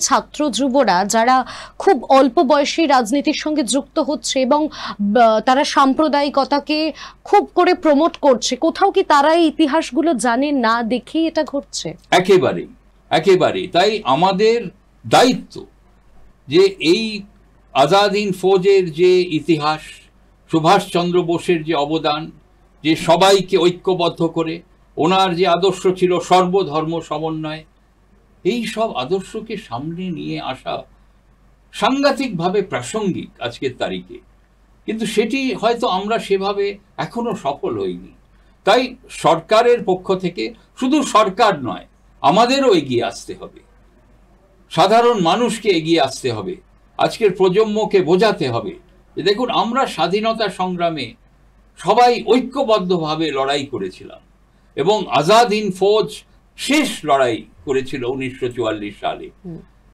ছাত্র যুবরা যারা খুব অল্প বয়সী রাজনীতির সঙ্গে যুক্ত হচ্ছে এবং তারা সাম্প্রদায়িকতাকে খুব করে প্রমোট করছে, কোথাও কি তারা এই ইতিহাসগুলো জানে না দেখেই এটা ঘটছে? একেবারেই একেবারেই তাই আমাদের দায়িত্ব যে এই আজাদ হিন্দ ফৌজের যে ইতিহাস, সুভাষচন্দ্র বোসের যে অবদান, যে সবাইকে ঐক্যবদ্ধ করে ওনার যে আদর্শ ছিল সর্বধর্ম সমন্বয়, এই সব আদর্শকে সামনে নিয়ে আসা সাংঘাতিকভাবে প্রাসঙ্গিক আজকের তারিখে, কিন্তু সেটি হয়তো আমরা সেভাবে এখনো সফল হইনি। তাই সরকারের পক্ষ থেকে, শুধু সরকার নয়, আমাদেরও এগিয়ে আসতে হবে, সাধারণ মানুষকে এগিয়ে আসতে হবে, আজকের প্রজন্মকে বোঝাতে হবে যে দেখুন, আমরা স্বাধীনতা সংগ্রামে সবাই ঐক্যবদ্ধভাবে লড়াই করেছিলাম এবং আজাদ হিন্দ ফৌজ শেষ লড়াই করেছিল 1944 সালে।